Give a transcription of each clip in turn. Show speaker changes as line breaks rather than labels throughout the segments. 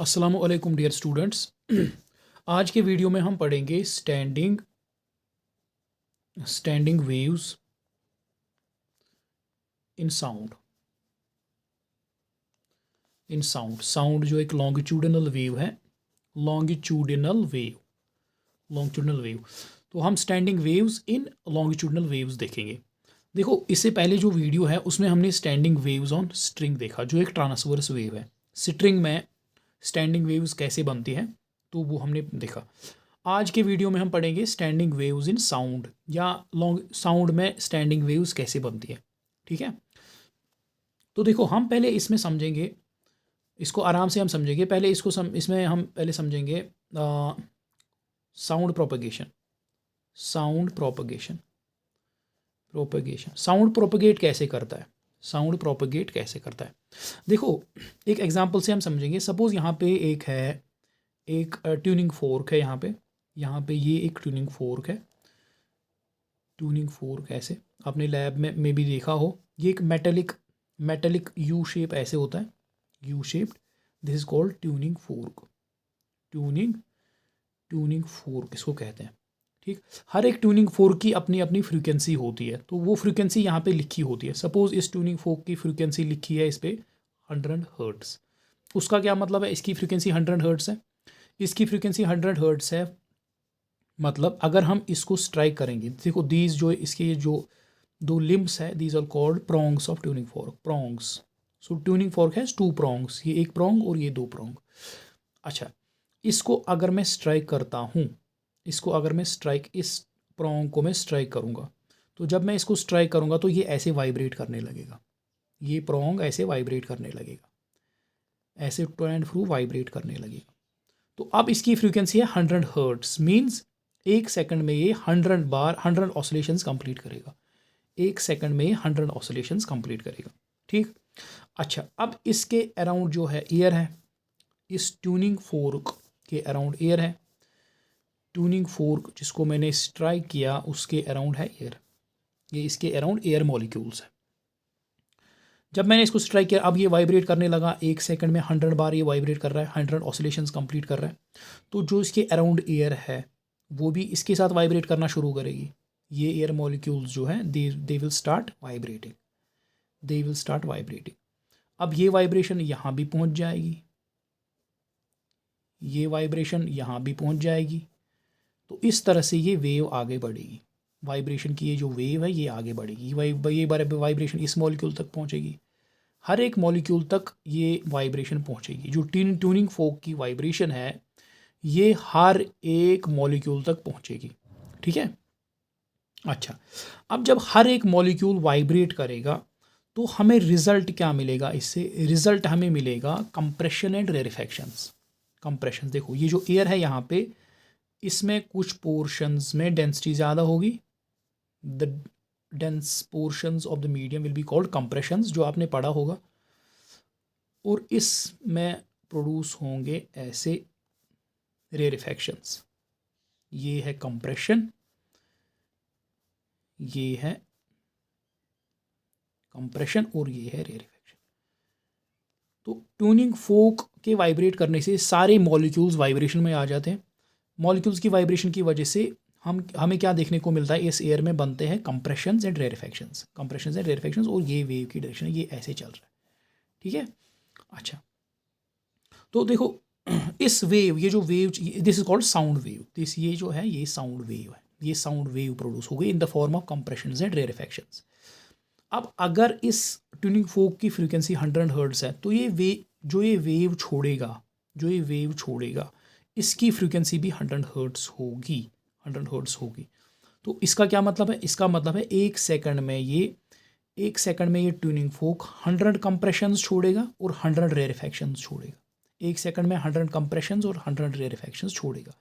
अस्सलामुअलैकुम dear students. आज के वीडियो में हम पढ़ेंगे standing waves in sound. Sound जो एक लॉन्गिट्यूडिनल वेव है, लॉन्गिट्यूडिनल वेव। तो हम standing waves in longitudinal waves देखेंगे। देखो, इससे पहले जो वीडियो है उसमें हमने स्टैंडिंग वेव्स ऑन स्ट्रिंग देखा, जो एक ट्रांसवर्स वेव है। स्ट्रिंग में स्टैंडिंग वेव्स कैसे बनती हैं तो वो हमने देखा। आज के वीडियो में हम पढ़ेंगे स्टैंडिंग वेव्स इन साउंड, या लॉन्ग साउंड में स्टैंडिंग वेव्स कैसे बनती है। ठीक है, तो देखो हम पहले इसमें समझेंगे, इसको आराम से हम समझेंगे। पहले इसमें हम पहले समझेंगे साउंड प्रोपगेशन। साउंड प्रोपगेट कैसे करता है, देखो एक एग्जांपल से हम समझेंगे। सपोज़ यहाँ पे एक ट्यूनिंग फोर्क है। यहाँ पे ये एक ट्यूनिंग फोर्क ऐसे आपने लैब में भी देखा हो। ये एक मेटेलिक यू शेप ऐसे होता है, U shaped. This is called tuning fork इसको कहते हैं। ठीक, हर एक ट्यूनिंग फोर्क की अपनी अपनी फ्रीक्वेंसी होती है, तो वो फ्रीक्वेंसी यहाँ पे लिखी होती है। सपोज़ इस ट्यूनिंग फोर्क की फ्रीक्वेंसी लिखी है इस पर 100 हर्ट्ज़। उसका क्या मतलब है, इसकी फ्रीक्वेंसी 100 हर्ट्ज़ है। इसकी फ्रीक्वेंसी 100 हर्ट्ज़ है, मतलब अगर हम इसको स्ट्राइक करेंगे, देखो दीज जो इसके जो दो लिम्ब्स है, these are called prongs of tuning fork. So tuning fork has 2 prongs, ये एक प्रोंग और ये 2 प्रोंग। अच्छा, इसको अगर मैं स्ट्राइक करता हूँ, इस प्रोंग को मैं स्ट्राइक करूँगा, तो जब मैं इसको स्ट्राइक करूँगा तो ये ऐसे वाइब्रेट करने लगेगा। ये प्रोंग ऐसे वाइब्रेट करने लगेगा, ऐसे टू एंड फ्रू वाइब्रेट करने लगेगा। तो अब इसकी फ्रीक्वेंसी है 100 हर्ट्ज़, मीन्स एक सेकंड में ये 100 ऑसिलेशंस कंप्लीट करेगा। एक सेकंड में 100 ऑसिलेशंस कंप्लीट करेगा। ठीक, अच्छा, अब इसके अराउंड जो है एयर है, इस ट्यूनिंग फोर्क के अराउंड एयर है। ट्यूनिंग फोर्क जिसको मैंने स्ट्राइक किया उसके अराउंड है एयर, ये इसके अराउंड एयर मॉलिक्यूल्स है। जब मैंने इसको स्ट्राइक किया, अब ये वाइब्रेट करने लगा। एक सेकंड में 100 बार ये वाइब्रेट कर रहा है, 100 ऑसिलेशंस कंप्लीट कर रहा है। तो जो इसके अराउंड एयर है वो भी इसके साथ वाइब्रेट करना शुरू करेगी। ये एयर मॉलिक्यूल्स जो है दे विल स्टार्ट वाइब्रेटिंग। अब ये वाइब्रेशन यहाँ भी पहुँच जाएगी, ये वाइब्रेशन यहाँ भी पहुँच जाएगी। तो इस तरह से ये वेव आगे बढ़ेगी। वाइब्रेशन की ये जो वेव है ये आगे बढ़ेगी। ये वाइब्रेशन इस मॉलिक्यूल तक पहुँचेगी, हर एक मॉलिक्यूल तक ये वाइब्रेशन पहुँचेगी। जो ट्यूनिंग फोर्क की वाइब्रेशन है ये हर एक मॉलिक्यूल तक पहुँचेगी। ठीक है, अच्छा, अब जब हर एक मॉलिक्यूल वाइब्रेट करेगा तो हमें रिजल्ट क्या मिलेगा? इससे रिजल्ट हमें मिलेगा कंप्रेशन एंड रेरिफैक्शंस। कंप्रेशन, देखो ये जो एयर है यहाँ पे, इसमें कुछ पोर्शंस में डेंसिटी ज़्यादा होगी। The dense portions of the medium will be called compressions, जो आपने पढ़ा होगा। और इसमें प्रोड्यूस होंगे ऐसे रेरिफैक्शंस। ये है कंप्रेशन, ये है कंप्रेशन और ये है रेरिफैक्शन। तो ट्यूनिंग फोर्क के वाइब्रेट करने से सारे मॉलिक्यूल्स वाइब्रेशन में आ जाते हैं। मॉलिक्यूल्स की वाइब्रेशन की वजह से हमें क्या देखने को मिलता है, इस एयर में बनते हैं कंप्रेशंस एंड रेरिफैक्शंस। और ये वेव की डायरेक्शन है, ये ऐसे चल रहा है। ठीक है, अच्छा, तो देखो इस वेव, ये जो wave, this is called sound wave. ये जो है ये साउंड वेव है। ये साउंड वेव प्रोड्यूस हो गई in the form of compressions and rarefactions. अब अगर इस ट्यूनिंग फोर्क की फ्रीक्वेंसी 100 हर्ट्ज़ है, तो जो ये वेव छोड़ेगा इसकी फ्रीक्वेंसी भी 100 हर्ट्ज़ होगी। तो इसका क्या मतलब है? इसका मतलब है एक सेकंड में ये ट्यूनिंग फोर्क 100 कंप्रेशंस छोड़ेगा और 100 रेरिफैक्शंस छोड़ेगा। एक सेकंड में 100 कंप्रेशंस और 100 रेरिफैक्शंस छोड़ेगा।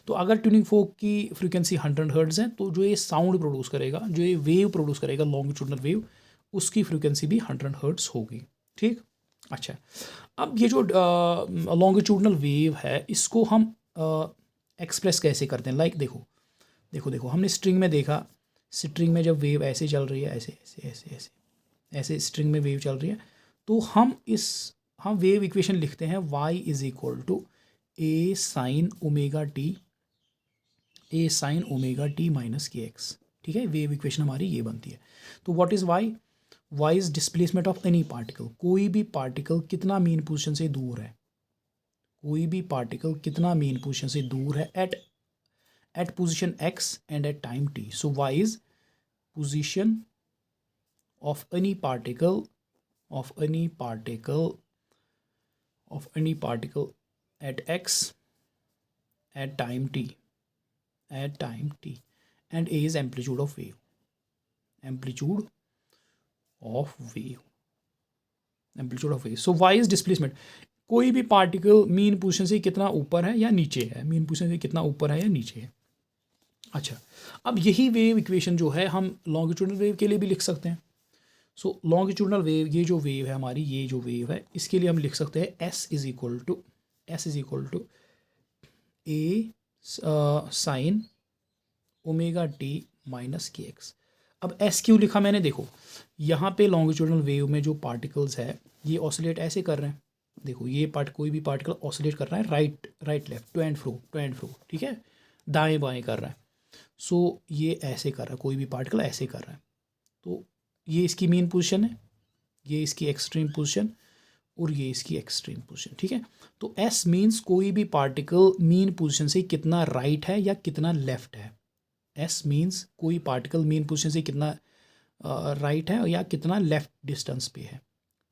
तो अगर ट्यूनिंग फोर्क की फ्रीक्वेंसी 100 हर्ट्ज़ है, तो जो ये साउंड प्रोड्यूस करेगा, जो ये वेव प्रोड्यूस करेगा, लॉन्गिट्यूडिनल वेव, उसकी फ्रीक्वेंसी भी 100 हर्ट्ज़ होगी। ठीक, अच्छा, अब ये जो लॉन्गिट्यूडिनल वेव है इसको हम एक्सप्रेस कैसे करते हैं? लाइक देखो हमने स्ट्रिंग में देखा, स्ट्रिंग में जब वेव ऐसे चल रही है, ऐसे स्ट्रिंग में वेव चल रही है, तो हम इस हम वेव इक्वेशन लिखते हैं y is equal to A sine omega T minus के एक्स। ठीक है, वेव इक्वेशन हमारी ये बनती है। तो what is y? y is displacement of any particle. कोई भी पार्टिकल कितना मीन पोजीशन से दूर है, कोई भी पार्टिकल कितना मीन पोजीशन से दूर है at position x and at time t। So y is position of any particle at x at time t and a is amplitude of wave so y is displacement। कोई भी particle mean position से कितना ऊपर है या नीचे है, mean position से कितना ऊपर है या नीचे है। अच्छा, अब यही वेव इक्वेशन जो है हम लॉन्गिट्यूडनल वेव के लिए भी लिख सकते हैं। सो लॉन्गिट्यूडनल वेव, ये जो वेव है हमारी, ये जो वेव है, इसके लिए हम लिख सकते हैं s is equal to A sine omega T minus के एक्स। अब s क्यों लिखा मैंने? देखो यहाँ पे लॉन्गिट्यूडनल वेव में जो पार्टिकल्स है ये ऑसिलेट ऐसे कर रहे हैं। देखो ये कोई भी पार्टिकल ऑसिलेट कर रहा है right left, to and fro, ठीक है, दाएं बाएं कर रहा है। सो ये ऐसे कर रहा है, कोई भी पार्टिकल ऐसे कर रहा है। तो ये इसकी मेन पोजीशन है, ये इसकी एक्सट्रीम पोजीशन और ये इसकी एक्सट्रीम पोजीशन। ठीक है, तो S मीन्स कोई भी पार्टिकल मीन पोजीशन से कितना राइट है या कितना लेफ्ट है। S मीन्स कोई पार्टिकल मीन पोजीशन से कितना राइट है या कितना लेफ्ट डिस्टेंस पे है।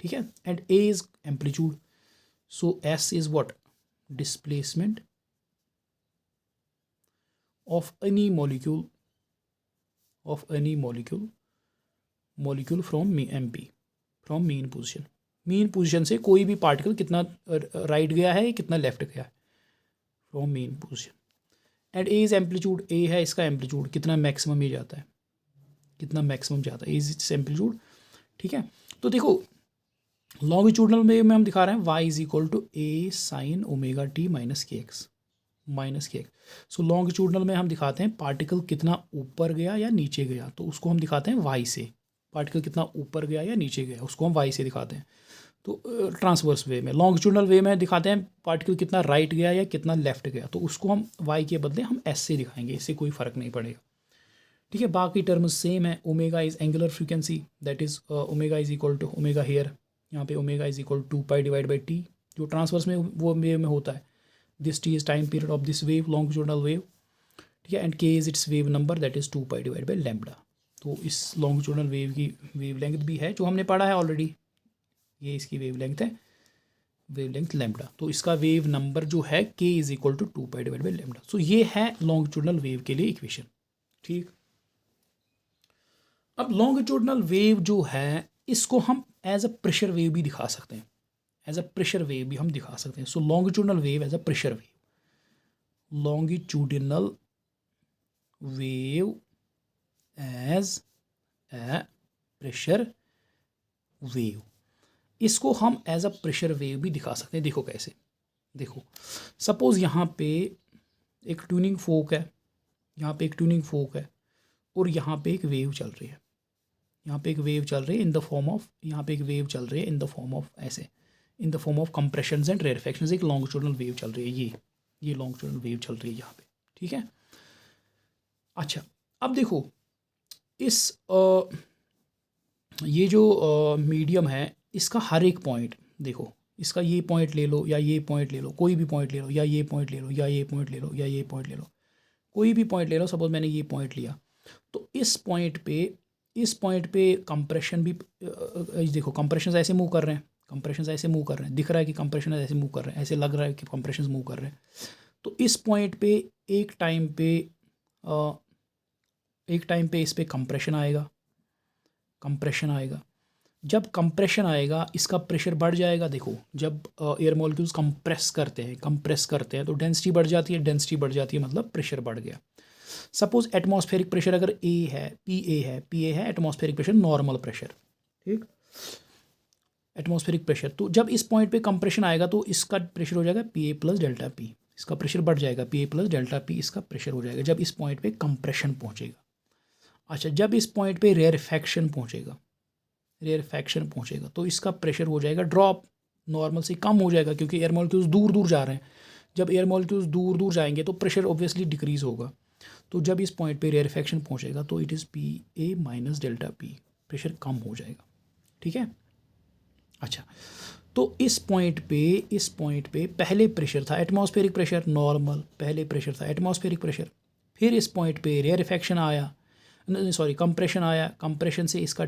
ठीक है, and A is amplitude. So S is what? Displacement of any molecule from mean position. Main position से कोई भी पार्टिकल कितना राइट गया है, कितना लेफ्ट गया है, from mean position. And A is amplitude, A है इसका एम्पलीट्यूड, कितना मैक्सिमम ये जाता है, कितना मैक्सिमम जाता है, ए इज एम्पलीट्यूड। ठीक है, तो देखो लॉन्गिट्यूडनल में हम दिखा रहे हैं y is equal to A sine omega T minus के एक्स। सो लॉन्गिट्यूडनल में हम दिखाते हैं पार्टिकल कितना ऊपर गया या नीचे गया, तो उसको हम दिखाते हैं y से। पार्टिकल कितना ऊपर गया या नीचे गया उसको हम y से दिखाते हैं। तो ट्रांसवर्स वे में, लॉन्गिट्यूडनल वे में दिखाते हैं पार्टिकल कितना राइट गया या कितना लेफ्ट गया, तो उसको हम y के बदले हम s से दिखाएंगे, इससे कोई फ़र्क नहीं पड़ेगा। ठीक है, बाकी टर्म्स सेम है। Omega is angular frequency, that is omega is equal to omega here, यहाँ पे omega is equal to 2 pi divide by t, जो ट्रांसवर्स में वो वेव में होता है। This t is time period of this wave, longitudinal wave. ठीक है, and k is its wave number, that is 2 pi divide by lambda. तो इस लॉन्गिट्यूडनल वेव की वेव लेंथ भी है जो हमने पढ़ा है ऑलरेडी, ये इसकी वेव लेंथ है, वेव लेंथ लैम्बडा। तो इसका वेव नंबर जो है K is equal to 2 pi divide by lambda. So ये है लॉन्गिट्यूडनल वेव के लिए इक्वेशन। ठीक, अब लॉन्गिट्यूडनल वेव जो है इसको हम एज अ प्रेशर वेव भी दिखा सकते हैं, एज अ प्रेशर वेव भी हम दिखा सकते हैं। So longitudinal wave as a pressure wave, longitudinal wave as a pressure wave, इसको हम एज अ प्रेशर वेव भी दिखा सकते हैं। देखो कैसे, देखो सपोज यहाँ पे एक ट्यूनिंग फोक है, यहाँ पे एक ट्यूनिंग फोक है और यहाँ पे एक वेव चल रही है, यहाँ पे एक वेव चल रही है इन द फॉर्म ऑफ, यहाँ पे एक वेव चल रही है इन द फॉर्म ऑफ ऐसे, in the form of compressions and rarefactions. एक लॉन्गिट्यूडनल वेव चल रही है, ये लॉन्गिट्यूडनल वेव चल रही है यहाँ पे। ठीक है, अच्छा अब देखो इस ये जो मीडियम है इसका हर एक पॉइंट, देखो इसका ये पॉइंट ले लो या ये पॉइंट ले लो, कोई भी पॉइंट ले लो, या ये पॉइंट ले लो या ये पॉइंट ले लो या ये पॉइंट ले लो, कोई भी पॉइंट ले लो। सपोज मैंने ये पॉइंट लिया, तो इस पॉइंट पे कंप्रेशन भी देखो, कंप्रेशन ऐसे मूव कर रहे हैं, कंप्रेशन ऐसे मूव कर रहे हैं, दिख रहा है कि कंप्रेशन ऐसे मूव कर रहे हैं, ऐसे लग रहा है कि कंप्रेशन मूव कर रहे हैं। तो इस पॉइंट पे एक टाइम पे इस पे कंप्रेशन आएगा। जब कंप्रेशन आएगा इसका प्रेशर बढ़ जाएगा। देखो जब एयर मॉलिक्यूल्स कंप्रेस करते हैं तो डेंसिटी बढ़ जाती है, मतलब प्रेशर बढ़ गया। सपोज एटमॉस्फेरिक प्रेशर अगर ए है, पी ए है एटमॉस्फेरिक प्रेशर, नॉर्मल प्रेशर, ठीक, एटमॉस्फेरिक प्रेशर। तो जब इस पॉइंट पे कंप्रेशन आएगा तो इसका प्रेशर हो जाएगा P A plus delta P, इसका प्रेशर बढ़ जाएगा, P A plus delta P इसका प्रेशर हो जाएगा जब इस पॉइंट पे कंप्रेशन पहुंचेगा। अच्छा, जब इस पॉइंट पे रेयरफैक्शन पहुंचेगा तो इसका प्रेशर हो जाएगा ड्रॉप, नॉर्मल से कम हो जाएगा क्योंकि एयर मॉलिक्यूल्स दूर दूर जा रहे हैं। जब एयर मॉलिक्यूल्स दूर दूर जाएंगे तो प्रेशर ऑब्वियसली डिक्रीज होगा। तो जब इस पॉइंट पे रेयरफेक्शन पहुंचेगा तो it is PA minus delta P, pressure कम हो जाएगा। ठीक है। अच्छा, तो इस पॉइंट पे पहले प्रेशर था एटमॉस्फेरिक प्रेशर नॉर्मल, पहले प्रेशर था एटमॉस्फेरिक प्रेशर। फिर इस पॉइंट पे रेयरफेक्शन आया, सॉरी कंप्रेशन आया, कंप्रेशन से इसका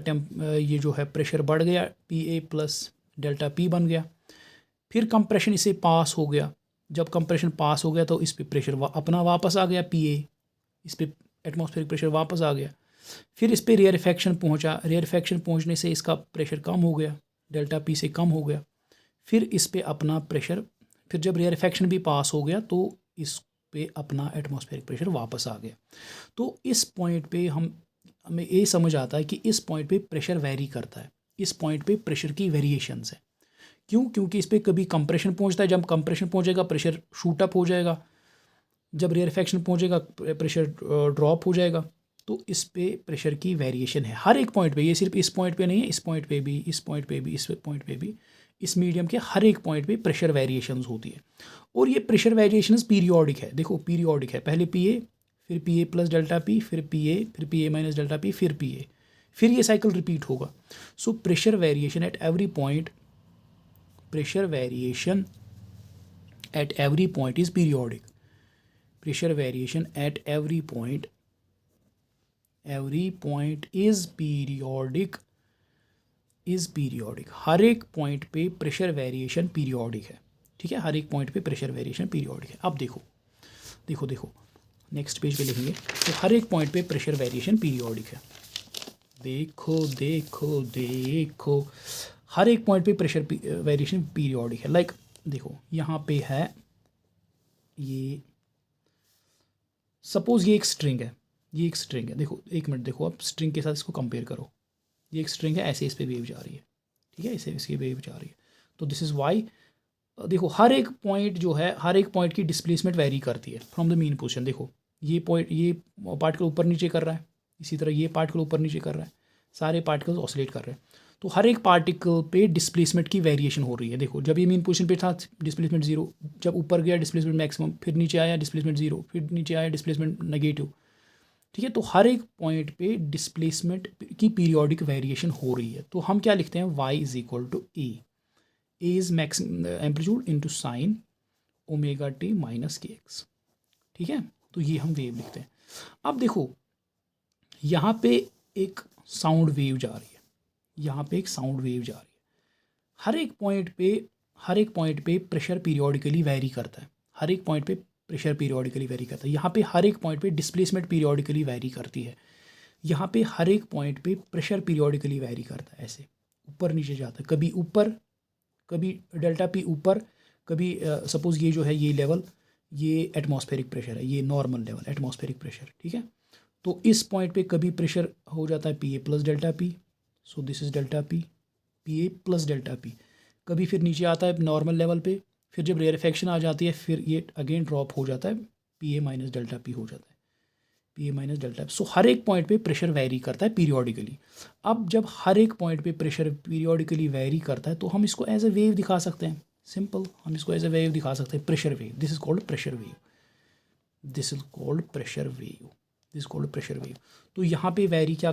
ये जो है प्रेशर बढ़ गया, PA प्लस डेल्टा P बन गया। फिर कंप्रेशन इसे पास हो गया, जब कंप्रेशन पास हो गया तो इस पे प्रेशर अपना वापस आ गया PA, इस पे एटमॉस्फेरिक प्रेशर वापस आ गया। फिर इस पे रेयरफेक्शन पहुंचा, रेयरफेक्शन पहुंचने से इसका प्रेशर कम हो गया, डेल्टा P से कम हो गया। फिर इस पे अपना प्रेशर, फिर जब रेयरफेक्शन भी पास हो गया तो इस पे अपना एटमॉस्फेरिक प्रेशर वापस आ गया। तो इस पॉइंट पे हमें ये समझ आता है कि इस पॉइंट पे प्रेशर वेरी करता है, इस पॉइंट पे प्रेशर की वेरिएशंस है। क्यों? क्योंकि इस पे कभी कंप्रेशन पहुंचता है, जब कंप्रेशन पहुंचेगा प्रेशर शूट अप हो जाएगा, जब रेयरफेक्शन पहुंचेगा प्रेशर ड्रॉप हो जाएगा। तो इस पे प्रेशर की वेरिएशन है हर एक पॉइंट पे, ये सिर्फ इस पॉइंट पे नहीं है, इस पॉइंट पे भी, इस पॉइंट पे भी, इस पॉइंट पे भी, इस मीडियम के हर एक पॉइंट पे प्रेशर वेरिएशंस होती है। और ये प्रेशर वेरिएशंस पीरियोडिक है, देखो पीरियोडिक है, पहले PA, फिर PA प्लस डेल्टा P, फिर PA माइनस डेल्टा P, फिर PA, फिर ये साइकिल रिपीट होगा। So pressure variation at every point, pressure variation at every point is periodic. Pressure variation at every point is periodic, हर एक point पे pressure variation periodic है। ठीक है, हर एक पॉइंट पे प्रेशर वेरिएशन पीरियोडिक है। अब देखो देखो देखो नेक्स्ट पेज पे लिखेंगे तो हर एक पॉइंट पे प्रेशर वेरिएशन पीरियोडिक है। देखो देखो देखो हर एक पॉइंट पे प्रेशर वेरिएशन पीरियोडिक है। लाइक देखो यहाँ पे है, ये सपोज ये एक स्ट्रिंग है, ये एक स्ट्रिंग है, देखो एक मिनट देखो, आप स्ट्रिंग के साथ इसको कंपेयर करो। ये एक स्ट्रिंग है, ऐसे इस पे वेव जा रही है, ठीक है, ऐसे इसकी वेव जा रही है। तो दिस इज़ वाई देखो हर एक पॉइंट जो है, हर एक पॉइंट की डिस्प्लेसमेंट वेरी करती है फ्रॉम द मीन पोजीशन। देखो ये पॉइंट, ये पार्टिकल ऊपर नीचे कर रहा है, इसी तरह ये पार्टिकल ऊपर नीचे कर रहा है, सारे पार्टिकल्स ऑसिलेट कर रहे हैं। तो हर एक पार्टिकल पे डिस्प्लेसमेंट की वेरिएशन हो रही है। देखो जब ये मीन पोजीशन पे था डिस्प्लेसमेंट 0, जब ऊपर गया डिस्प्लेसमेंट मैक्सिमम, फिर नीचे आया डिस्प्लेसमेंट 0, फिर नीचे आया डिस्प्लेसमेंट नेगेटिव। ठीक है, तो हर एक पॉइंट पे डिस्प्लेसमेंट की पीरियोडिक वेरिएशन हो रही है। तो हम क्या लिखते हैं, y is equal to a is maximum amplitude into sine omega T minus के एक्स। ठीक है, तो ये हम वेव लिखते हैं। अब देखो यहाँ पे एक साउंड वेव जा रही है, यहाँ पे एक साउंड वेव जा रही है। हर एक पॉइंट पे प्रेशर पीरियोडिकली वेरी करता है, हर एक पॉइंट पे प्रेशर पीरियोडिकली वेरी करता है। यहाँ पे हर एक पॉइंट पे डिस्प्लेसमेंट पीरियोडिकली वेरी करती है। यहाँ पे हर एक पॉइंट पे प्रेशर पीरियोडिकली वेरी करता है, ऐसे ऊपर नीचे जाता है, कभी ऊपर, कभी डेल्टा P ऊपर, कभी सपोज ये जो है ये लेवल, ये एटमॉस्फेरिक प्रेशर है, ये नॉर्मल लेवल एटमॉस्फेरिक प्रेशर। ठीक है, तो इस पॉइंट पे कभी प्रेशर हो जाता है PA plus delta P, so this is delta P, PA plus delta P। कभी फिर नीचे आता है नॉर्मल लेवल पे, फिर जब रेयरफेक्शन आ जाती है फिर ये अगेन ड्रॉप हो जाता है, PA माइनस डेल्टा P हो जाता है, PA माइनस डेल्टा P। सो हर एक पॉइंट पे प्रेशर वेरी करता है पीरियोडिकली। अब जब हर एक पॉइंट पे प्रेशर पीरियोडिकली वेरी करता है तो हम इसको एज ए वेव दिखा सकते हैं, सिंपल, हम इसको एज ए वेव दिखा सकते हैं, pressure wave. This is called pressure wave, this is called pressure wave, this is called pressure wave. तो यहाँ पे वेरी क्या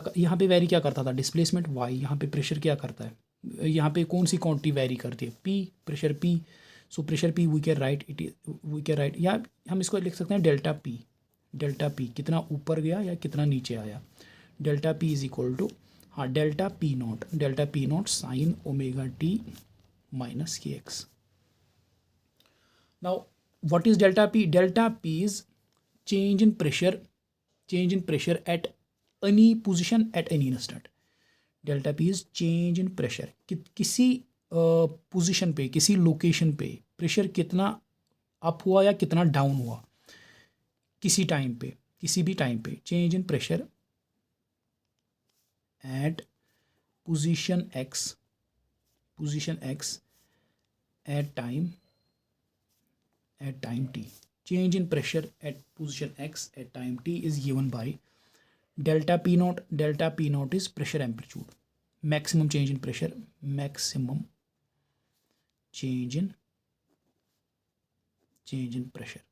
करता था, डिस्प्लेसमेंट y, यहाँ पे प्रेशर क्या करता है, यहाँ पे कौन सी क्वांटिटी वेरी करती है, P, pressure P। So pressure P we can write, या हम इसको लिख सकते हैं डेल्टा P कितना ऊपर गया या कितना नीचे आया। Delta P is equal to, हाँ, delta P not sine omega T minus के X. Now what is delta P? Delta P is change in pressure at any position at any instant. Delta P is change in pressure, किसी position पे, किसी location पे pressure कितना up हुआ या कितना down हुआ, किसी टाइम पे, किसी भी टाइम पे, change in pressure at position x at time t। change in pressure at position x at time t is given by delta P naught. Delta P naught is pressure amplitude, maximum change in pressure, maximum change in pressure,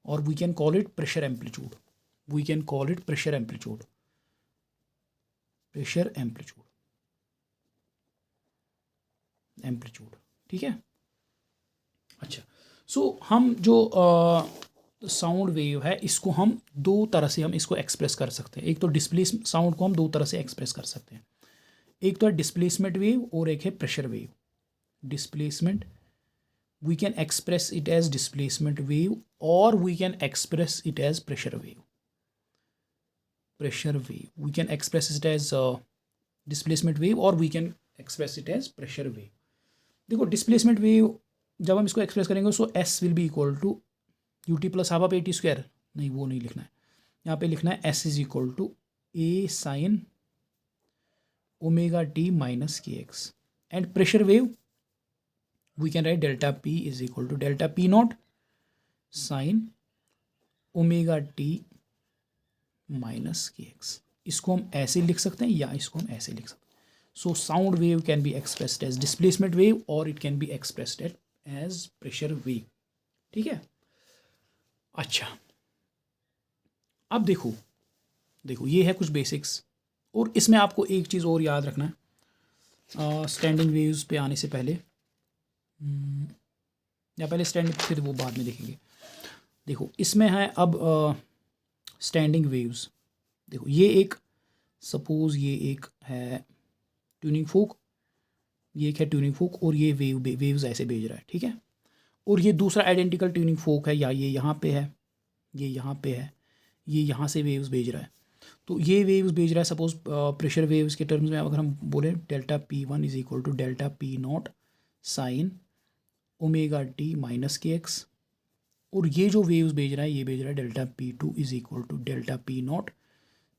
or we can call it pressure amplitude. We can call it pressure amplitude. ठीक है। अच्छा, सो हम जो sound wave है इसको हम दो तरह से हम इसको एक्सप्रेस कर सकते हैं। एक तो साउंड को हम दो तरह से एक्सप्रेस कर सकते हैं। एक तो है डिस्प्लेसमेंट वेव और एक है pressure wave. Displacement, we can express it as displacement wave, or we can express it as pressure wave. We can express it as displacement wave, or we can express it as pressure wave. देखो displacement wave जब हम इसको express करेंगे so S will be equal to ut plus half of AT square, नहीं वो नहीं लिखना है, यहाँ पे लिखना है S is equal to A sine omega t minus kx. And pressure wave we can write delta P is equal to delta P naught sin omega t minus kx. इसको हम ऐसे लिख सकते हैं या इसको हम ऐसे लिख सकते हैं। So sound wave can be expressed as displacement wave और it can be expressed as pressure wave. ठीक है। अच्छा, अब देखो ये है कुछ बेसिक्स, और इसमें आपको एक चीज़ और याद रखना है स्टैंडिंग वेव्स पे आने से पहले, या पहले स्टैंडिंग फिर वो बाद में देखेंगे। देखो इसमें है अब स्टैंडिंग वेव्स। देखो ये एक, सपोज ये एक है ट्यूनिंग फोक, ये एक है ट्यूनिंग फोक, और ये वेव्स ऐसे भेज रहा है। ठीक है। और ये दूसरा आइडेंटिकल ट्यूनिंग फोक है, या ये यहाँ पे है, ये यहाँ पे है, ये यहाँ से वेव्स भेज रहा है। तो ये वेव्स भेज रहा है सपोज प्रेशर वेव्स के टर्म्स में अगर हम बोले delta P1 is equal to delta P not sine omega T minus kx, और ये जो वेव्स भेज रहा है ये भेज रहा है delta P2 is equal to delta P not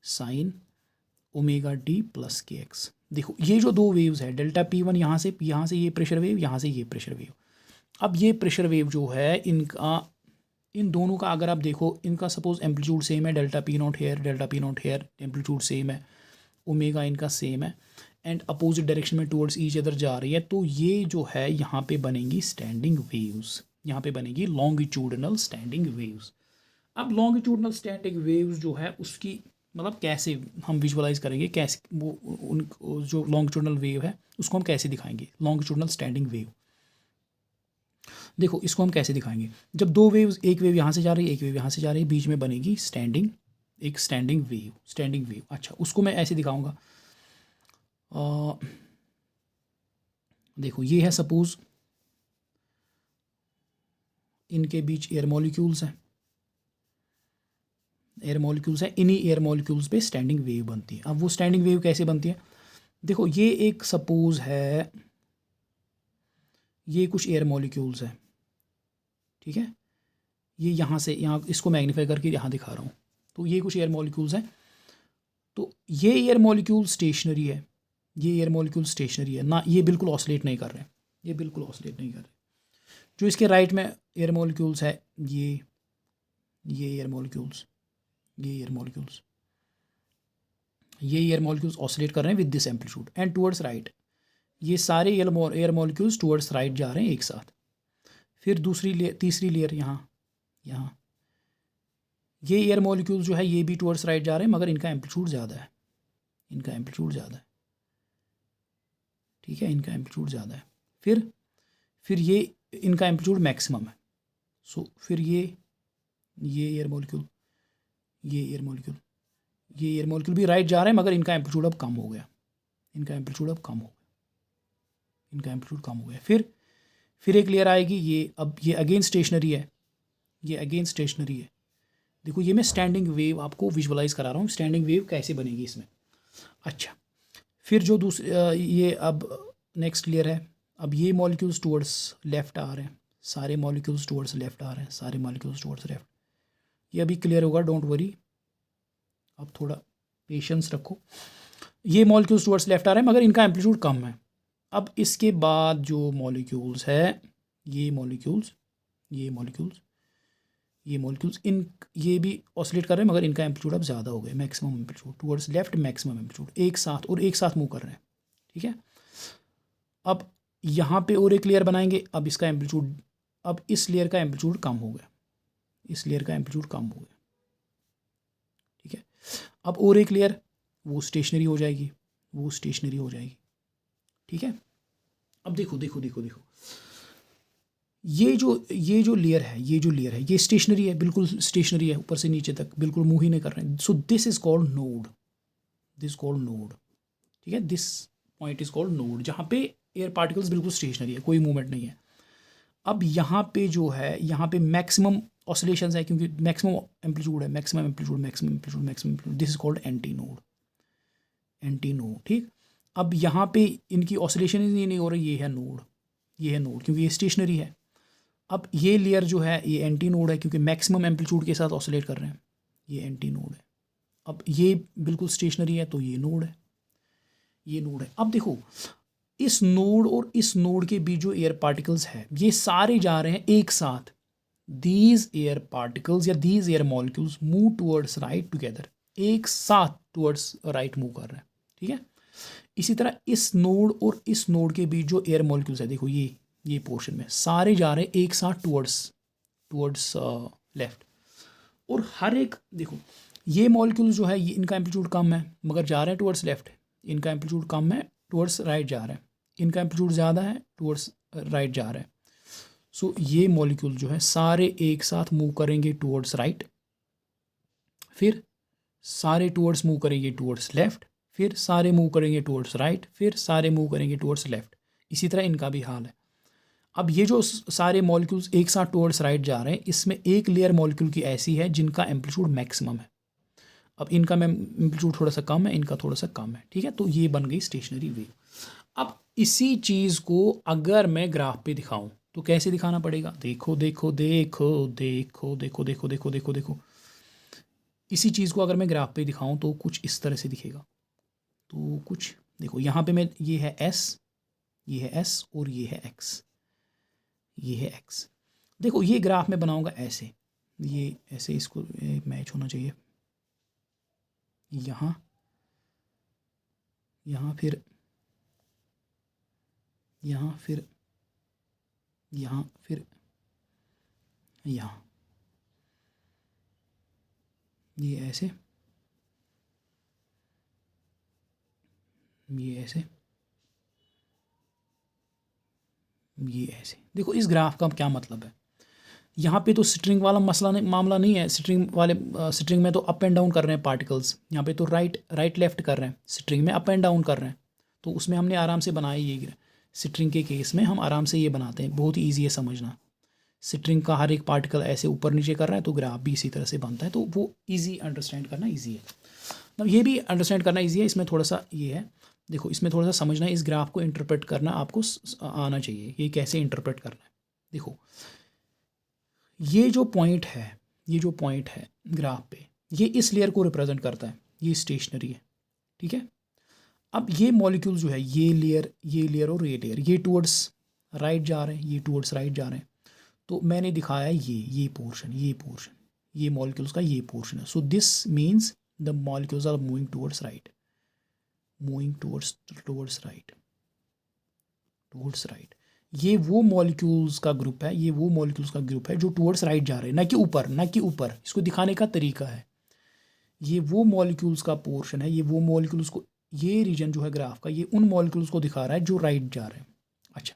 sine omega t plus kx। देखो ये जो दो वेव्स है डेल्टा P1 यहाँ से ये प्रेशर वेव, यहाँ से ये प्रेशर वेव। अब ये प्रेशर वेव जो है इन दोनों का अगर आप देखो, इनका सपोज एम्पलीट्यूड सेम है, delta P not here, delta P not here, amplitude same है, ओमेगा इनका सेम है, एंड अपोजिट डायरेक्शन में टुवर्ड्स ईच अदर जा रही है। तो ये जो है यहाँ पे बनेंगी स्टैंडिंग वेव्स, यहाँ पे बनेगी लॉन्गिट्यूडनल स्टैंडिंग वेव्स। अब लॉन्गिट्यूडनल स्टैंडिंग वेव्स जो है उसकी मतलब कैसे हम विजुअलाइज करेंगे, कैसे वो जो लॉन्गिट्यूडनल वेव है उसको हम कैसे दिखाएंगे, लॉन्गिट्यूडनल स्टैंडिंग वेव। देखो इसको हम कैसे दिखाएंगे, जब दो वेव्स, एक वेव यहाँ से जा रही है, एक वेव यहाँ से जा रही है, बीच में बनेगी एक स्टैंडिंग वेव। अच्छा, उसको मैं ऐसे दिखाऊंगा। देखो ये है सपोज इनके बीच एयर मॉलिक्यूल्स हैं, इन्हीं एयर मॉलिक्यूल्स पे स्टैंडिंग वेव बनती है। अब वो स्टैंडिंग वेव कैसे बनती है, देखो ये एक सपोज है, ये कुछ एयर मॉलिक्यूल्स है। ठीक है, ये यहाँ से यहाँ इसको मैग्नीफाई करके यहाँ दिखा रहा हूँ। तो ये कुछ एयर मॉलिक्यूल्स हैं, तो ये एयर मॉलिक्यूल स्टेशनरी है, ना, ये बिल्कुल ऑसिलेट नहीं कर रहे हैं, जो इसके राइट में एयर मॉलिक्यूल्स है, ये एयर मॉलिक्यूल्स ऑसिलेट कर रहे हैं with this amplitude and towards right. ये सारे एयर मॉलिक्यूल्स टुवर्ड्स राइट जा रहे हैं एक साथ। फिर तीसरी लेयर यहाँ ये एयर मॉलिक्यूल्स जो है ये भी टुवर्ड्स राइट जा रहे हैं, मगर इनका एम्पलीट्यूड ज़्यादा है, ठीक है, इनका एम्पलीट्यूड ज़्यादा है। फिर ये इनका एम्पलीट्यूड मैक्सिमम है। सो फिर ये एयर मॉलिक्यूल भी राइट जा रहे हैं, मगर इनका एम्पलीट्यूड अब कम हो गया, फिर एक लेयर आएगी, ये अगेन स्टेशनरी है, देखो ये मैं स्टैंडिंग वेव आपको विजुअलाइज करा रहा हूँ, स्टैंडिंग वेव कैसे बनेगी इसमें। अच्छा, फिर जो ये अब नेक्स्ट लेयर है, अब ये मॉलिक्यूल्स टुवर्ड्स लेफ्ट आ रहे हैं, सारे मॉलिक्यूल्स टुवर्ड्स लेफ्ट आ रहे हैं, ये अभी क्लियर होगा, डोंट वरी, अब थोड़ा पेशेंस रखो। ये मॉलिक्यूल्स टुवर्ड्स लेफ्ट आ रहे हैं, मगर इनका एम्पलीट्यूड कम है। अब इसके बाद जो मॉलिक्यूल्स है, ये मॉलिक्यूल्स ये भी ऑसिलेट कर रहे हैं, मगर इनका एम्पलीट्यूड अब ज़्यादा हो गया, maximum amplitude towards left, maximum amplitude एक साथ मूव कर रहे हैं। ठीक है, अब यहाँ पे और एक लेयर बनाएंगे, अब इसका एम्पलीट्यूड, अब इस लेयर का एम्पलीट्यूड कम हो गया, इस लेयर का एम्पलीट्यूड कम हो गया, ठीक है। अब और एक लेयर, वो स्टेशनरी हो जाएगी, वो स्टेशनरी हो जाएगी, ठीक है। अब देखो देखो देखो देखो, ये जो लेयर है, ये जो लेयर है ये स्टेशनरी है, बिल्कुल स्टेशनरी है, ऊपर से नीचे तक बिल्कुल मूव ही नहीं कर रहे हैं। So this is called node, this called node, ठीक है। This point is called node, जहाँ पे एयर पार्टिकल्स बिल्कुल स्टेशनरी है, कोई मूवमेंट नहीं है। अब यहाँ पे जो है, यहाँ पे मैक्सिमम ऑसिलेशंस है, क्योंकि मैक्सिमम एम्पलीट्यूड है, maximum amplitude, maximum amplitude, maximum amplitude, this is called anti node, anti node, ठीक। अब यहाँ पे इनकी ऑसिलेशन ही नहीं हो रही, ये है नोड, ये है नोड, क्योंकि ये स्टेशनरी है। अब ये लेयर जो है ये एंटी नोड है, क्योंकि मैक्सिमम एम्पलीट्यूड के साथ ऑसिलेट कर रहे हैं, ये एंटी नोड है। अब ये बिल्कुल स्टेशनरी है, तो ये नोड है, ये नोड है। अब देखो, इस नोड और इस नोड के बीच जो एयर पार्टिकल्स है, ये सारे जा रहे हैं एक साथ, दीज एयर पार्टिकल्स या these air molecules move towards right together, एक साथ टूवर्ड्स राइट मूव कर रहे हैं, ठीक है। इसी तरह इस नोड और इस नोड के बीच जो एयर मॉलिक्यूल्स है, देखो ये पोर्शन में सारे जा रहे हैं एक साथ टूवर्ड्स लेफ्ट। और हर एक देखो, ये मॉलिक्यूल जो है, ये इनका एम्पलीट्यूड कम है मगर जा रहे हैं टूवर्ड्स लेफ्ट, इनका एम्पलीट्यूड कम है टूवर्ड्स राइट जा रहे हैं, इनका एम्पलीट्यूड ज़्यादा है टूवर्ड्स राइट जा रहे हैं। सो ये मॉलिक्यूल जो है सारे एक साथ मूव करेंगे टूवर्ड्स राइट, फिर सारे टूवर्ड्स मूव करेंगे टूवर्ड्स लेफ्ट, फिर सारे मूव करेंगे टूवर्ड्स राइट, फिर सारे मूव करेंगे टूवर्ड्स लेफ्ट। इसी तरह इनका भी हाल है। अब ये जो सारे मॉलिक्यूल्स एक साथ टूवर्ड्स राइट जा रहे हैं, इसमें एक लेयर मॉलिक्यूल की ऐसी है जिनका एम्पलीट्यूड मैक्सिमम है। अब इनका एम्पलीट्यूड थोड़ा सा कम है, इनका थोड़ा सा कम है, ठीक है। तो ये बन गई स्टेशनरी वेव। अब इसी चीज़ को अगर मैं ग्राफ पे दिखाऊं तो कैसे दिखाना पड़ेगा? देखो देखो देखो देखो देखो देखो देखो देखो देखो, इसी चीज़ को अगर मैं ग्राफ पे दिखाऊं तो कुछ इस तरह से दिखेगा। तो कुछ देखो, यहाँ पे मैं, ये है एस, ये है एस और ये है एक्स, ये है एक्स। देखो ये ग्राफ में बनाऊंगा ऐसे, ये ऐसे इसको मैच होना चाहिए, यहाँ यहाँ फिर यहाँ फिर यहाँ फिर यहाँ, ये ऐसे, ये ऐसे, ये ऐसे। देखो इस ग्राफ का क्या मतलब है, यहाँ पे तो स्ट्रिंग वाला मामला नहीं है। स्ट्रिंग में तो अप एंड डाउन कर रहे हैं पार्टिकल्स, यहाँ पे तो राइट लेफ्ट कर रहे हैं, स्ट्रिंग में अप एंड डाउन कर रहे हैं। तो उसमें हमने आराम से बनाया, ये स्ट्रिंग के केस में हम आराम से ये बनाते हैं, बहुत ही ईजी है समझना। स्ट्रिंग का हर एक पार्टिकल ऐसे ऊपर नीचे कर रहा है, तो ग्राफ भी इसी तरह से बनता है। तो वो ईजी अंडरस्टैंड करना ईजी है, मतलब ये भी अंडरस्टैंड करना ईजी है। इसमें थोड़ा सा ये है, देखो इसमें थोड़ा सा समझना है, इस ग्राफ को इंटरप्रेट करना आपको आना चाहिए, ये कैसे इंटरप्रेट करना है। देखो ये जो पॉइंट है, ये जो पॉइंट है ग्राफ पे, ये इस लेयर को रिप्रेजेंट करता है, ये स्टेशनरी है, ठीक है। अब ये मॉलिक्यूल जो है, ये लेयर और ये लेयर, ये टूवर्ड्स राइट जा रहे हैं, ये टूवर्ड्स राइट जा रहे हैं। तो मैंने दिखाया ये पोर्शन, ये मॉलिक्यूल्स का ये पोर्शन है। So this means the molecules are moving towards right, moving towards right. ये वो मॉलिक्यूल्स का ग्रुप है, ये वो मॉलिक्यूल्स का ग्रुप है जो टूवर्ड्स राइट जा रहे हैं, ना कि ऊपर, ना कि ऊपर। इसको दिखाने का तरीका है, ये वो मॉलिक्यूल्स का पोर्शन है, ये वो मॉलिक्यूल्स को, ये रीजन जो है ग्राफ का, ये उन मॉलिक्यूल्स को दिखा रहा है जो राइट जा रहे हैं। अच्छा,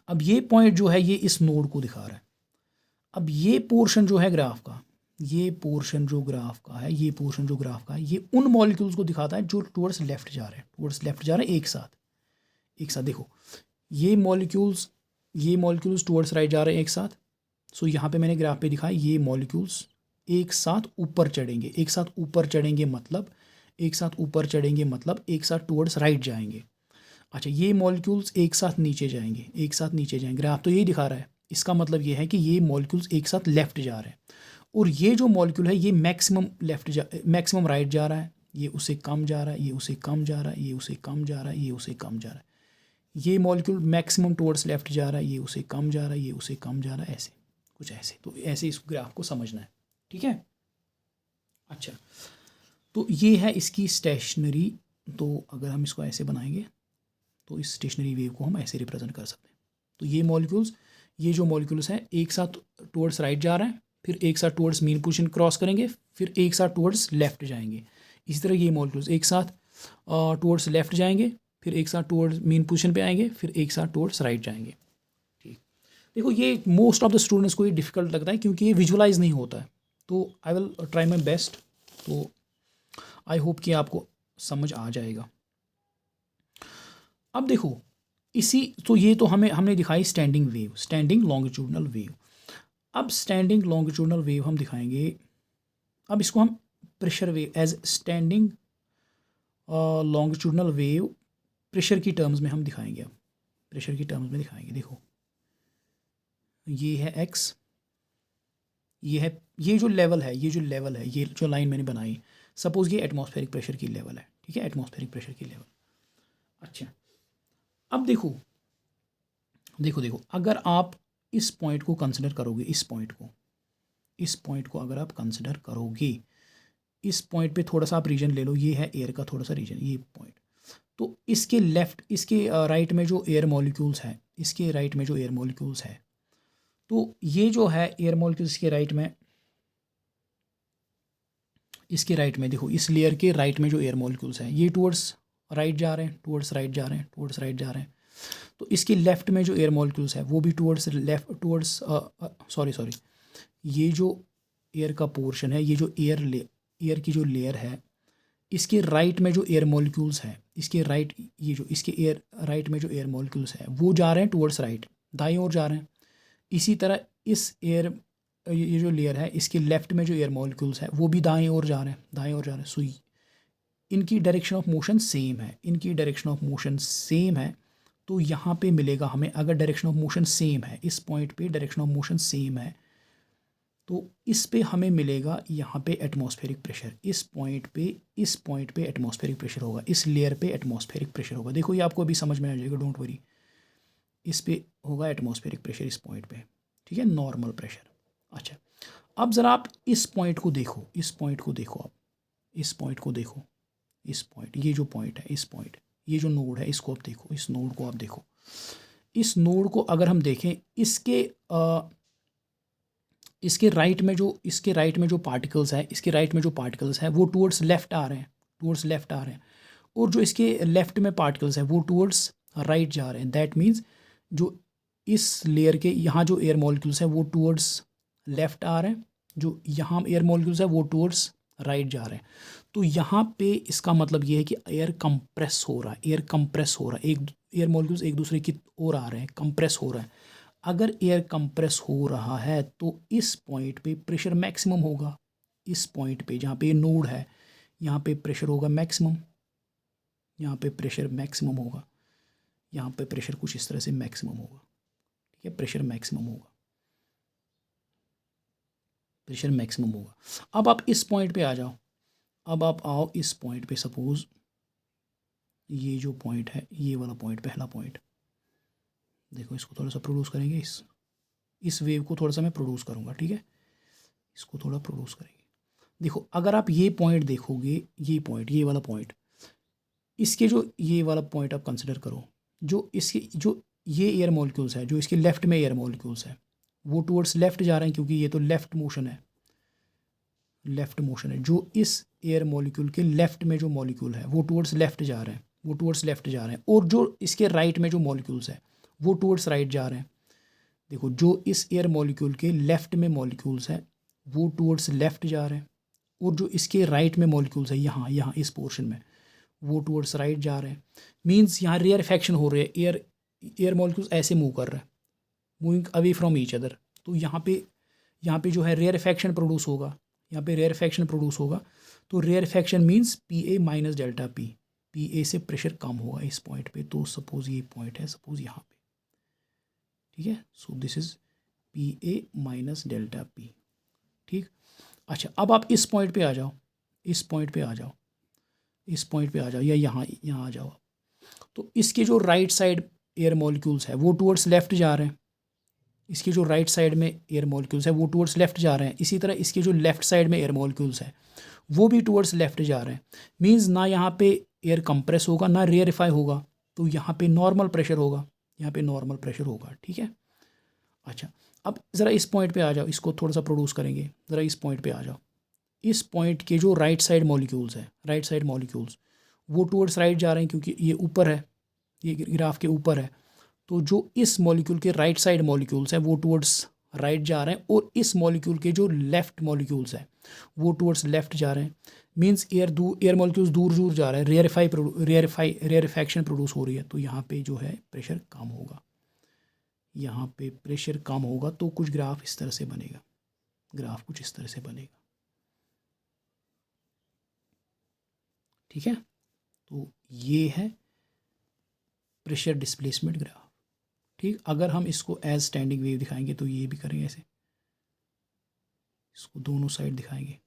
अब ये पॉइंट जो है ये इस नोड को दिखा रहा है। अब ये पोर्शन जो है ग्राफ का, ये पोर्शन जो ग्राफ का है, ये पोर्शन जो ग्राफ का है, ये उन मॉलिक्यूल्स को दिखाता है जो टूवर्ड्स लेफ्ट जा रहे हैं, टूवर्ड्स लेफ्ट जा रहे हैं एक साथ। देखो ये मॉलिक्यूल्स टूवर्ड्स राइट जा रहे हैं एक साथ। सो यहाँ पे मैंने ग्राफ पे दिखाया, ये मॉलिक्यूल्स एक साथ ऊपर चढ़ेंगे, एक साथ ऊपर चढ़ेंगे मतलब एक साथ टूवर्ड्स राइट जाएंगे। अच्छा, ये मॉलिक्यूल्स एक साथ नीचे जाएंगे, ग्राफ तो यही दिखा रहा है। इसका मतलब ये है कि ये मॉलिक्यूल्स एक साथ लेफ्ट जा रहे हैं, और ये जो मॉलिक्यूल है ये मैक्सिमम राइट जा रहा है, ये उसे कम जा रहा है, ये उसे कम जा रहा है, ये उसे कम जा रहा है, ये उसे कम जा रहा है। ये मॉलिक्यूल मैक्सिमम टुवर्ड्स लेफ्ट जा रहा है, ये उसे कम जा रहा है, ये उसे कम जा रहा है, ऐसे कुछ ऐसे। तो ऐसे इस ग्राफ को समझना है, ठीक है। अच्छा, तो ये है इसकी स्टेशनरी। तो अगर हम इसको ऐसे बनाएंगे तो इस स्टेशनरी वेव को हम ऐसे रिप्रेजेंट कर सकते हैं। तो ये मॉलिक्यूल्स, ये जो मॉलिक्यूल्स हैं एक साथ टुवर्ड्स राइट जा रहे हैं, फिर एक साथ टुवर्ड्स मीन पोजीशन क्रॉस करेंगे, फिर एक साथ टुवर्ड्स लेफ्ट जाएंगे। इसी तरह ये मॉलिक्यूल्स एक साथ टुवर्ड्स लेफ्ट जाएंगे, फिर एक साथ टुवर्ड्स मीन पोजीशन पे आएंगे, फिर एक साथ टुवर्ड्स राइट जाएंगे। ठीक, देखो ये मोस्ट ऑफ द स्टूडेंट्स को ये डिफ़िकल्ट लगता है क्योंकि ये विजुअलाइज नहीं होता है। तो I will try my best. तो आई होप कि आपको समझ आ जाएगा। अब देखो इसी, तो ये तो हमने दिखाई standing wave, standing longitudinal wave. अब स्टैंडिंग लॉन्गिट्यूडनल वेव हम दिखाएंगे, अब इसको हम pressure wave as standing longitudinal wave pressure की टर्म्स में हम दिखाएंगे। अब प्रेशर की टर्म्स में दिखाएंगे। देखो ये है x, ये है, ये जो लेवल है, ये जो लाइन मैंने बनाई, सपोज ये एटमॉस्फेरिक प्रेशर की लेवल है। ठीक है, एटमॉस्फेरिक प्रेशर की लेवल। अच्छा, अब देखो अगर आप इस पॉइंट को कंसिडर करोगे, इस पॉइंट को अगर आप कंसिडर करोगे, इस पॉइंट पे थोड़ा सा आप रीजन ले लो, ये है एयर का थोड़ा सा रीजन, ये पॉइंट। तो इसके लेफ्ट, इसके राइट में जो एयर मॉलिक्यूल्स है, इसके राइट में जो एयर मॉलिक्यूल्स है, तो ये जो है एयर मॉलिक्यूल्स के राइट में, इसके राइट में देखो, इस लेयर के राइट में जो एयर मॉलिक्यूल्स हैं ये टुवर्ड्स राइट जा रहे हैं, टुवर्ड्स राइट जा रहे हैं। तो इसके लेफ्ट में जो एयर मॉलिक्यूल्स है वो भी टुवर्ड्स सॉरी, ये जो एयर का पोर्शन है, ये जो एयर की जो लेयर है, इसके राइट में जो एयर मॉलिक्यूल्स है, इसके राइट, ये जो इसके एयर राइट में जो एयर मॉलिक्यूल्स है वो जा रहे हैं टुवर्ड्स राइट, दाईं ओर जा रहे हैं। इसी तरह इस ये जो लेयर है, इसके लेफ्ट में जो एयर मॉलिक्यूल्स है वो भी दाईं ओर जा रहे हैं। सो इनकी डायरेक्शन ऑफ मोशन सेम है, तो यहाँ पे मिलेगा हमें, अगर डायरेक्शन ऑफ मोशन सेम है, इस पॉइंट पे डायरेक्शन ऑफ मोशन सेम है, तो इस पे हमें मिलेगा यहाँ पे एटमॉस्फेरिक प्रेशर। इस पॉइंट पे एटमॉस्फेरिक प्रेशर होगा, इस लेयर पे एटमॉस्फेरिक प्रेशर होगा। देखो ये आपको अभी समझ में आ जाएगा, डोंट वरी। इस पे होगा एटमॉस्फेरिक प्रेशर, इस पॉइंट पे, ठीक है, नॉर्मल प्रेशर। अच्छा, अब ज़रा आप इस पॉइंट को देखो, ये जो पॉइंट है, ये जो नोड है, इसको आप देखो, इस नोड को अगर हम देखें, इसके राइट में जो पार्टिकल्स है, वो टुवर्ड्स लेफ्ट आ रहे हैं, और जो इसके लेफ्ट में पार्टिकल्स है वो टुवर्ड्स राइट जा रहे हैं। दैट मीन्स जो इस लेयर के यहाँ जो एयर मॉलिक्यूल्स है वो टुवर्ड्स लेफ्ट आ रहे हैं, जो यहाँ एयर मॉलिक्यूल्स है वो टुवर्ड्स राइट जा रहे हैं। तो यहाँ पे इसका मतलब ये है कि एयर कंप्रेस हो रहा है, एक एयर मॉलिक्यूल्स एक दूसरे की ओर आ रहे हैं, कंप्रेस हो रहा है। अगर एयर कंप्रेस हो रहा है तो इस पॉइंट पे प्रेशर मैक्सिमम होगा। इस पॉइंट पे जहाँ पे ये नोड है, यहाँ पे प्रेशर होगा मैक्सिमम, यहाँ पे प्रेशर कुछ इस तरह से मैक्सिमम होगा। ठीक है, प्रेशर मैक्सिमम होगा। अब आप इस पॉइंट पे आ जाओ, इस पॉइंट पे, सपोज ये जो पॉइंट है, ये वाला पॉइंट, पहला पॉइंट, देखो इसको थोड़ा सा प्रोड्यूस करेंगे, इस वेव को थोड़ा सा मैं प्रोड्यूस करूँगा। ठीक है, इसको थोड़ा प्रोड्यूस करेंगे। देखो अगर आप ये पॉइंट देखोगे, ये वाला पॉइंट, इसके जो ये वाला पॉइंट आप कंसिडर करो, जो ये एयर मॉलिक्यूल्स है, जो इसके लेफ्ट में एयर मॉलिक्यूल्स है वो टुवर्ड्स लेफ्ट जा रहे हैं, क्योंकि ये तो लेफ्ट मोशन है। जो इस एयर मॉलिक्यूल के लेफ्ट में जो मॉलिक्यूल है वो टुवर्ड्स लेफ्ट जा रहे हैं, और जो इसके राइट में जो मॉलिक्यूल्स है वो टुवर्ड्स राइट जा रहे हैं। देखो जो इस एयर मॉलिक्यूल के लेफ्ट में मॉलिक्यूल्स है वो टुवर्ड्स लेफ्ट जा रहे हैं, और जो इसके राइट में मॉलिक्यूल्स है, यहाँ इस पोर्शन में, वो टुवर्ड्स राइट जा रहे हैं। मीन्स यहाँ रेयरफेक्शन हो रही है, एयर मॉलिक्यूल्स ऐसे मूव कर रहे हैं, moving away from each other. तो यहाँ पे जो है रेयरफेक्शन प्रोड्यूस होगा, तो rarefaction means PA minus delta P, PA से प्रेशर कम होगा इस पॉइंट पे। तो सपोज ये पॉइंट है, सपोज यहाँ पे, ठीक है, so this is PA minus delta P। ठीक, अच्छा, अब आप इस पॉइंट पे आ जाओ, या यहाँ आ जाओ। तो इसके जो राइट साइड एयर मॉलिक्यूल्स है वो टुवर्ड्स लेफ्ट जा रहे हैं, इसी तरह इसके जो लेफ़्ट साइड में एयर मॉलिक्यूल्स है वो भी टुवर्ड्स लेफ्ट जा रहे हैं। मींस ना यहाँ पे एयर कंप्रेस होगा, ना रेयरिफाई होगा, तो यहाँ पे नॉर्मल प्रेशर होगा, यहाँ पे नॉर्मल प्रेशर होगा, ठीक है। अच्छा, अब ज़रा इस पॉइंट पे आ जाओ, इसको थोड़ा सा प्रोड्यूस करेंगे, ज़रा इस पॉइंट पे आ जाओ। इस पॉइंट के जो राइट साइड मॉलिक्यूल्स हैं, राइट साइड मॉलिक्यूल्स वो टूवर्ड्स राइट जा रहे हैं क्योंकि ये ऊपर है, ये ग्राफ के ऊपर है। तो जो इस मॉलिक्यूल के राइट साइड मॉलिक्यूल्स हैं वो टूवर्ड्स राइट जा रहे हैं, और इस मॉलिक्यूल के जो लेफ़्ट मॉलिक्यूल्स हैं वो टूवर्ड्स लेफ़्ट जा रहे हैं। मींस एयर मॉलिक्यूल्स दूर दूर जा रहे हैं, रेयरिफैक्शन प्रोड्यूस हो रही है। तो यहाँ पे जो है प्रेशर कम होगा, यहाँ पे प्रेशर कम होगा। तो कुछ ग्राफ इस तरह से बनेगा, ग्राफ कुछ इस तरह से बनेगा, ठीक है। तो ये है प्रेशर डिस्प्लेसमेंट ग्राफ, ठीक। अगर हम इसको एज स्टैंडिंग वेव दिखाएंगे तो ये भी करेंगे ऐसे, इसको दोनों साइड दिखाएंगे।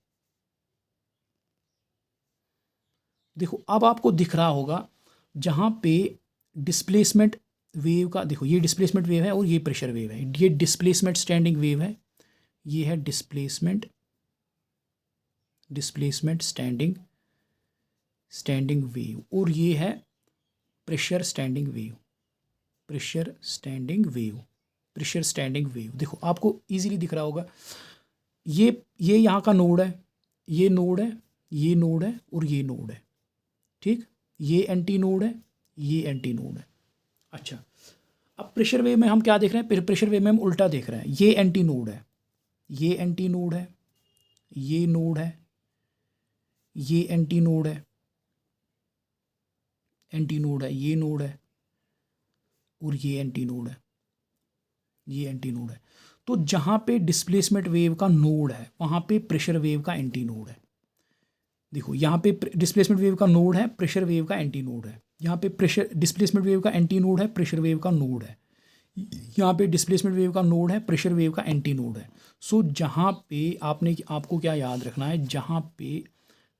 देखो अब आपको दिख रहा होगा जहाँ पे डिस्प्लेसमेंट वेव का, देखो ये डिस्प्लेसमेंट वेव है और ये प्रेशर वेव है। ये डिस्प्लेसमेंट स्टैंडिंग वेव है, ये है डिस्प्लेसमेंट स्टैंडिंग वेव, और ये है pressure standing wave, pressure standing wave. देखो आपको इजीली दिख रहा होगा, ये यहाँ का नोड है, ये नोड है, ये नोड है और ये नोड है, ठीक। ये एंटी नोड है, ये एंटी नोड है। अच्छा, अब प्रेशर वेव में हम क्या देख रहे हैं, प्रेशर वेव में हम उल्टा देख रहे हैं। ये एंटी नोड है, ये एंटी नोड है, ये नोड है, ये एंटी नोड है, एंटी नोड है, ये नोड है और ये एंटी नोड है, ये एंटी नोड है। तो जहाँ पे डिस्प्लेसमेंट वेव का नोड है वहाँ पे प्रेशर वेव का एंटी नोड है। देखो यहाँ पे डिस्प्लेसमेंट वेव का नोड है, प्रेशर वेव का एंटी नोड है। यहाँ पे प्रेशर डिस्प्लेसमेंट वेव का एंटी नोड है, प्रेशर वेव का नोड है। यहाँ पे डिस्प्लेसमेंट वेव का नोड है, प्रेशर वेव का एंटी नोड है। सो जहाँ पे आपको क्या याद रखना है, जहाँ पे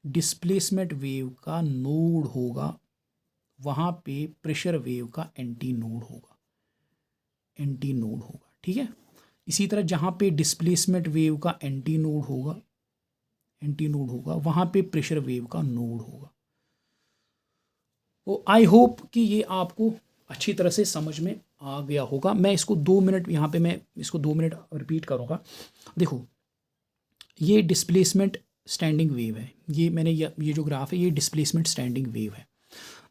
डिस्प्लेसमेंट वेव का नोड होगा वहाँ पे प्रेशर वेव का एंटी नोड होगा, ठीक है। इसी तरह जहाँ पे डिस्प्लेसमेंट वेव का एंटी नोड होगा वहाँ पे प्रेशर वेव का नोड होगा। तो आई होप कि ये आपको अच्छी तरह से समझ में आ गया होगा। मैं इसको 2 मिनट यहाँ पे मैं इसको 2 मिनट रिपीट करूँगा। देखो ये डिस्प्लेसमेंट स्टैंडिंग वेव है, ये जो ग्राफ है ये डिस्प्लेसमेंट स्टैंडिंग वेव है।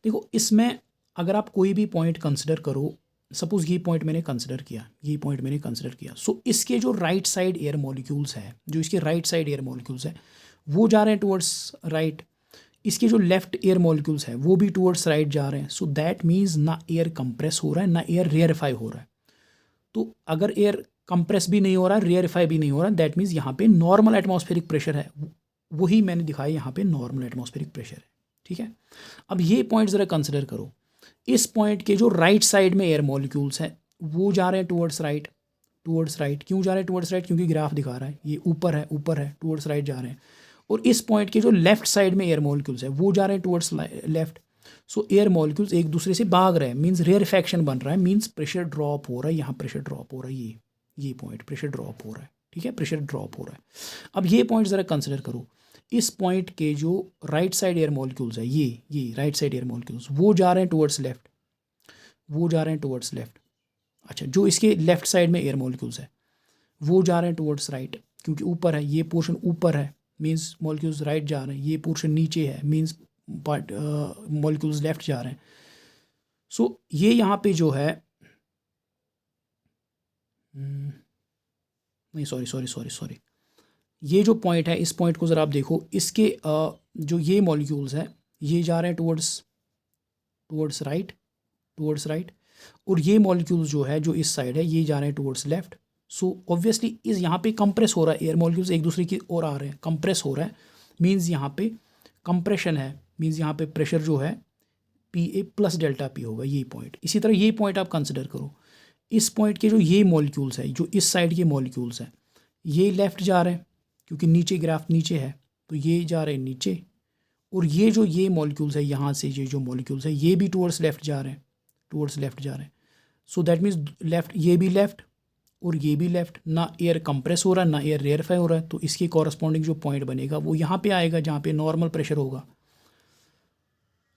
देखो इसमें अगर आप कोई भी पॉइंट कंसिडर करो, सपोज़ ये पॉइंट मैंने कंसिडर किया, सो इसके जो राइट साइड एयर मॉलिक्यूल्स है, जो इसके राइट साइड एयर मॉलिक्यूल्स है वो जा रहे हैं टुवर्ड्स राइट। इसके जो लेफ्ट एयर मॉलिक्यूल्स है वो भी टुवर्ड्स राइट जा रहे हैं। सो दैट मीन्स ना एयर कंप्रेस हो रहा है ना एयर रेयरिफाई हो रहा है। तो अगर एयर कंप्रेस भी नहीं हो रहा है, रेयरिफाई भी नहीं हो रहा है, दैट मीन्स यहाँ पे नॉर्मल एटमॉस्फेरिक प्रेशर है। वही मैंने दिखाया, यहाँ पे नॉर्मल एटमॉस्फेरिक प्रेशर है, ठीक है। अब ये पॉइंट ज़रा कंसिडर करो, इस पॉइंट के जो राइट साइड में एयर मॉलिक्यूल्स हैं वो जा रहे हैं टुवर्ड्स राइट। क्यों जा रहे हैं टुवर्ड्स राइट? क्योंकि ग्राफ दिखा रहा है ये ऊपर है, टुवर्ड्स राइट जा रहे हैं। और इस पॉइंट के जो लेफ्ट साइड में एयर मॉलिक्यूल्स है वो जा रहे हैं टुवर्ड्स लेफ्ट। सो एयर मॉलिक्यूल्स एक दूसरे से भाग रहे हैं, मीन्स रेयरिफैक्शन बन रहा है, मीन्स प्रेशर ड्रॉप हो रहा है। यहाँ प्रेशर ड्रॉप हो रहा है, ये पॉइंट प्रेशर ड्रॉप हो रहा है, ठीक है, प्रेशर ड्रॉप हो रहा है। अब ये पॉइंट ज़रा कंसिडर करो, इस पॉइंट के जो राइट साइड एयर मॉलिक्यूल्स है, ये राइट साइड एयर मॉलिक्यूल्स वो जा रहे हैं टुवर्ड्स लेफ्ट, अच्छा, जो इसके लेफ्ट साइड में एयर मॉलिक्यूल्स है वो जा रहे हैं टुवर्ड्स राइट, क्योंकि ऊपर है, ये पोर्शन ऊपर है, मीन्स मॉलिक्यूल्स राइट जा रहे हैं, ये पोर्शन नीचे है, मीन्स मॉलिक्यूल्स लेफ्ट जा रहे हैं। सो ये यहाँ पे जो है नहीं, सॉरी, ये जो पॉइंट है, इस पॉइंट को ज़रा आप देखो, इसके जो ये मॉलिक्यूल्स हैं ये जा रहे हैं टुवर्ड्स राइट, और ये मॉलिक्यूल्स जो है जो इस साइड है ये जा रहे हैं टुवर्ड्स लेफ्ट। सो ऑब्वियसली इस यहाँ पे कंप्रेस हो रहा है, एयर मॉलिक्यूल्स एक दूसरे की ओर आ रहे हैं, कंप्रेस हो रहा है, मीन्स यहाँ पे कंप्रेशन है, मीन्स यहाँ पे प्रेशर जो है PA + ΔP होगा, ये पॉइंट। इसी तरह ये पॉइंट आप कंसिडर करो, इस पॉइंट के जो ये मॉलिक्यूल्स है, जो इस साइड के मॉलिक्यूल्स हैं ये लेफ़्ट जा रहे हैं, क्योंकि नीचे ग्राफ नीचे है तो ये जा रहे हैं नीचे, और ये जो ये मॉलिक्यूल्स है यहाँ से ये जो मॉलिक्यूल्स है ये भी टुवर्ड्स लेफ्ट जा रहे हैं, सो दैट मीन्स लेफ्ट, ये भी लेफ्ट और ये भी लेफ्ट, ना एयर कंप्रेस हो रहा है ना एयर रेयरिफाई हो रहा है। तो इसके कॉरस्पॉन्डिंग जो पॉइंट बनेगा वो यहाँ पे आएगा जहाँ पे नॉर्मल प्रेशर होगा।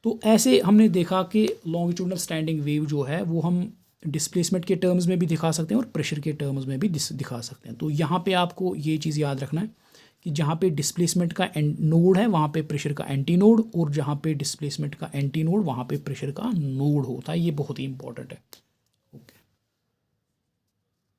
तो ऐसे हमने देखा कि लॉन्गिट्यूडनल स्टैंडिंग वेव जो है वो हम डिस्प्लेसमेंट के टर्म्स में भी दिखा सकते हैं और प्रेशर के टर्म्स में भी दिखा सकते हैं। तो यहाँ पे आपको ये चीज़ याद रखना है कि जहाँ पे डिस्प्लेसमेंट का नोड है वहाँ पे प्रेशर का एंटी नोड, और जहाँ पे डिस्प्लेसमेंट का एंटी नोड वहाँ पे प्रेशर का नोड होता है। ये बहुत ही इंपॉर्टेंट है।